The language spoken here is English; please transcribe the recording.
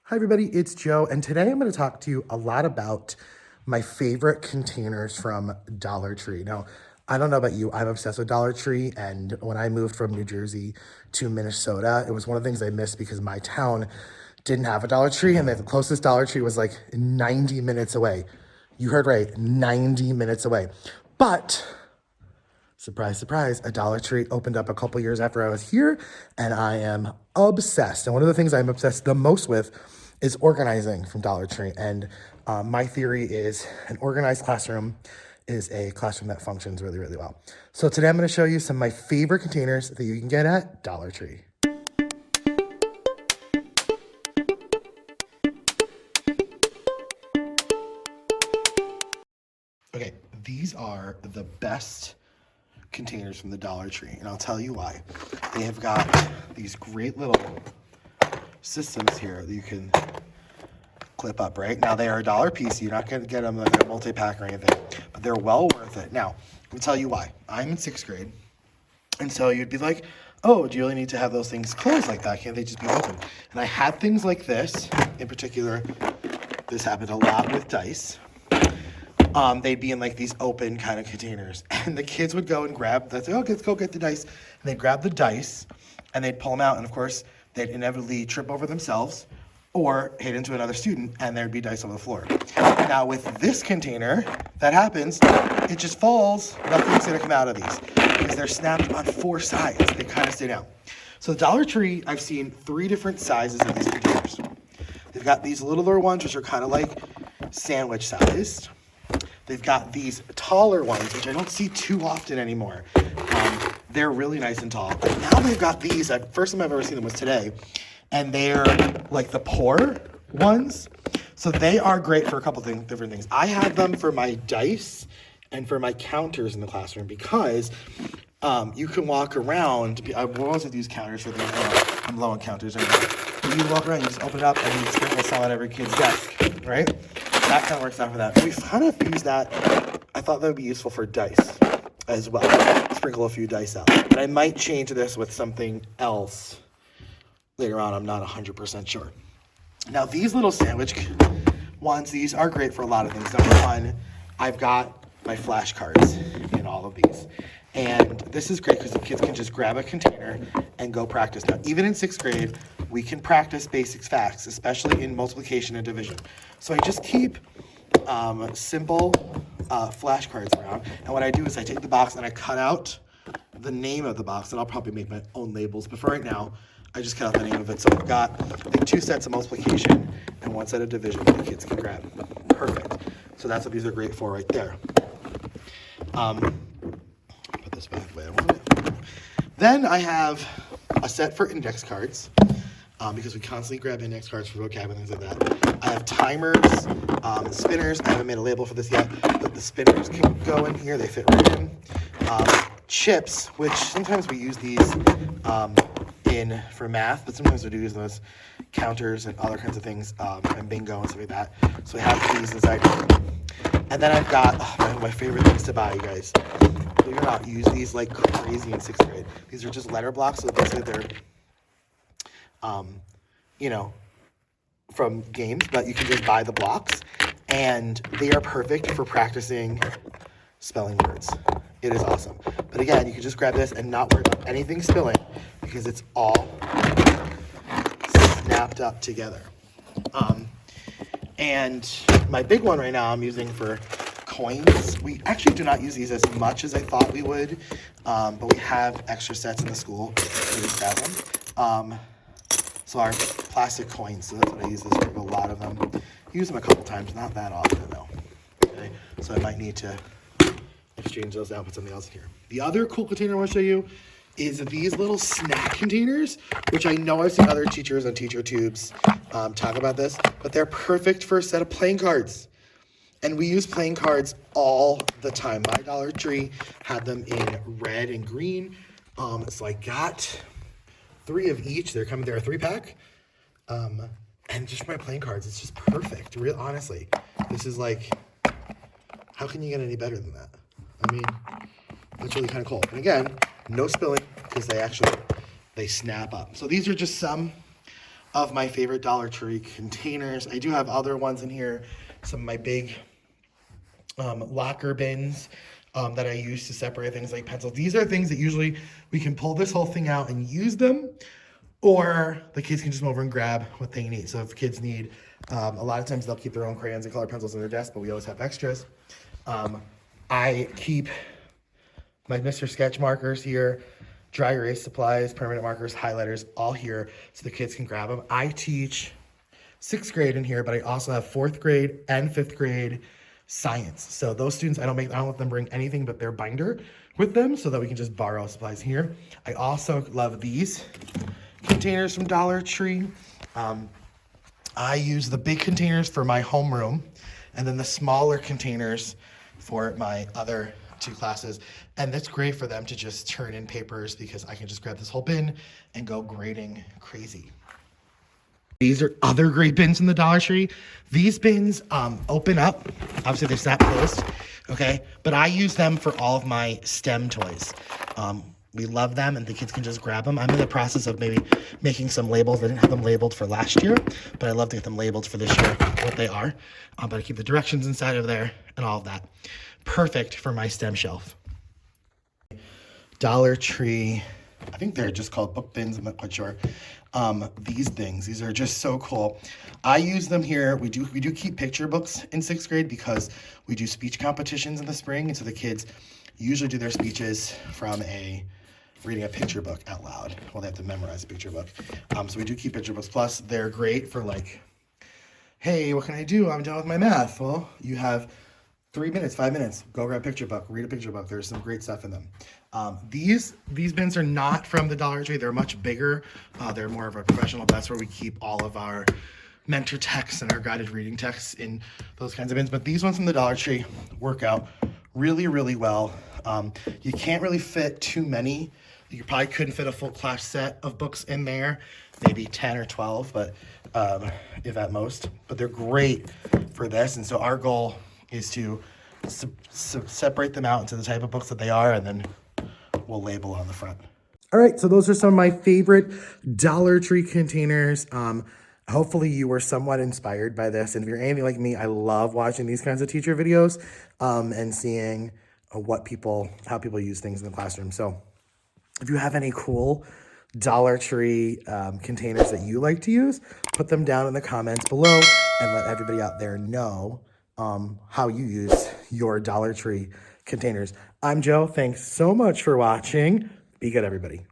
Hi everybody, it's Joe, and today I'm going to talk to you a lot about my favorite containers from Dollar Tree. Now, I don't know about you, I'm obsessed with Dollar Tree, and when I moved from New Jersey to Minnesota, it was one of the things I missed because my town didn't have a Dollar Tree, and the closest Dollar Tree was like 90 minutes away. You heard right, 90 minutes away. But surprise, surprise, a Dollar Tree opened up a couple years after I was here, and I am obsessed. And one of the things I'm obsessed the most with is organizing from Dollar Tree. And my theory is an organized classroom is a classroom that functions really, really well. So today I'm going to show you some of my favorite containers that you can get at Dollar Tree. Okay, these are the best containers from the Dollar Tree, and I'll tell you why. They have got these great little systems here that you can clip up, right? Now, they are $1 a piece. You're not going to get them like a multi-pack or anything, but they're well worth it. Now, let me tell you why. I'm in 6th grade, and so you'd be like, oh, do you really need to have those things closed like that? Can't they just be open? And I had things like this. In particular, this happened a lot with dice. They'd be in like these open kind of containers, and the kids would go and grab, let's say, oh, let's go get the dice. And they'd grab the dice and they'd pull them out. And of course, they'd inevitably trip over themselves or hit into another student, and there'd be dice on the floor. Now, with this container, that happens, it just falls. Nothing's going to come out of these because they're snapped on 4 sides. They kind of stay down. So, the Dollar Tree, I've seen 3 different sizes of these containers. They've got these littler ones, which are kind of like sandwich sized. They've got these taller ones, which I don't see too often anymore. They're really nice and tall. But now they've got these. First time I've ever seen them was today. And they're like the pour ones. So they are great for a couple different things. I have them for my dice and for my counters in the classroom because you can walk around. I always have to use counters for things. I'm low on counters right now. But you walk around, you just open it up, and you sprinkle salt on every kid's desk, right? That kind of works out for that. We've kind of used that. I thought that would be useful for dice as well. Sprinkle a few dice out. But I might change this with something else later on. I'm not 100% sure. Now, these little sandwich ones, these are great for a lot of things. Number one, I've got my flashcards in all of these. And this is great because the kids can just grab a container and go practice. Now, even in 6th grade, we can practice basics facts, especially in multiplication and division. So I just keep simple flashcards around. And what I do is I take the box and I cut out the name of the box, and I'll probably make my own labels. But for right now, I just cut out the name of it. So I've got like 2 sets of multiplication and 1 set of division that the kids can grab. Perfect. So that's what these are great for right there. Put this back the way I want it. Then I have a set for index cards. Because we constantly grab index cards for vocab and things like that. I have timers, spinners. I haven't made a label for this yet, but the spinners can go in here. They fit right in. Chips, which sometimes we use these in for math, but sometimes we do use those counters and other kinds of things, and bingo and stuff like that. So I have these inside. And then I've got my favorite things to buy, you guys. Believe it or not, use these like crazy in 6th grade. These are just letter blocks, so basically they're from games, but you can just buy the blocks, and they are perfect for practicing spelling words. It is awesome. But again, you can just grab this and not worry about anything spilling because it's all snapped up together. And my big one right now I'm using for coins. We actually do not use these as much as I thought we would, but we have extra sets in the school. We just have them. So our plastic coins, so that's what I use this for, a lot of them. Use them a couple times, not that often though. Okay, so I might need to exchange those out with something else in here. The other cool container I want to show you is these little snack containers, which I know I've seen other teachers on Teacher Tubes talk about this, but they're perfect for a set of playing cards. And we use playing cards all the time. My Dollar Tree had them in red and green. So I got 3 of each. They're a 3-pack. And just for my playing cards, it's just perfect. Real honestly, this is like, how can you get any better than that? I mean, that's really kind of cool. And again, no spilling because they snap up. So these are just some of my favorite Dollar Tree containers. I do have other ones in here. Some of my big locker bins that I use to separate things like pencils. These are things that usually we can pull this whole thing out and use them, or the kids can just come over and grab what they need. So if kids need, a lot of times they'll keep their own crayons and color pencils in their desk, but we always have extras. I keep my Mr. Sketch markers here, dry erase supplies, permanent markers, highlighters, all here so the kids can grab them. I teach 6th grade in here, but I also have 4th grade and 5th grade science. So those students, I don't let them bring anything but their binder with them so that we can just borrow supplies here. I also love these containers from Dollar Tree. I use the big containers for my homeroom and then the smaller containers for my other 2 classes. And that's great for them to just turn in papers because I can just grab this whole bin and go grading crazy. These are other great bins in the Dollar Tree. These bins open up. Obviously, they're snap closed, okay? But I use them for all of my STEM toys. We love them, and the kids can just grab them. I'm in the process of maybe making some labels. I didn't have them labeled for last year, but I'd love to get them labeled for this year, what they are. But I keep the directions inside of there and all of that. Perfect for my STEM shelf. Dollar Tree, I think they're just called book bins, I'm not quite sure. These things, these are just so cool. I use them here. We do keep picture books in 6th grade because we do speech competitions in the spring, and so the kids usually do their speeches from reading a picture book out loud. Well, they have to memorize a picture book. So we do keep picture books. Plus, they're great for like, hey, what can I do? I'm done with my math. Well, you have 3 minutes, 5 minutes. Go grab a picture book, read a picture book. There's some great stuff in them. These bins are not from the Dollar Tree. They're much bigger. They're more of a professional. That's where we keep all of our mentor texts and our guided reading texts in those kinds of bins. But these ones from the Dollar Tree work out really, really well. You can't really fit too many. You probably couldn't fit a full class set of books in there, maybe 10 or 12, but if at most. But they're great for this. And so our goal is to separate them out into the type of books that they are, and then we'll label on the front. All right, so those are some of my favorite Dollar Tree containers. Hopefully you were somewhat inspired by this. And if you're anything like me, I love watching these kinds of teacher videos and seeing how people use things in the classroom. So if you have any cool Dollar Tree containers that you like to use, put them down in the comments below and let everybody out there know how you use your Dollar Tree containers. I'm Joe. Thanks so much for watching. Be good, everybody.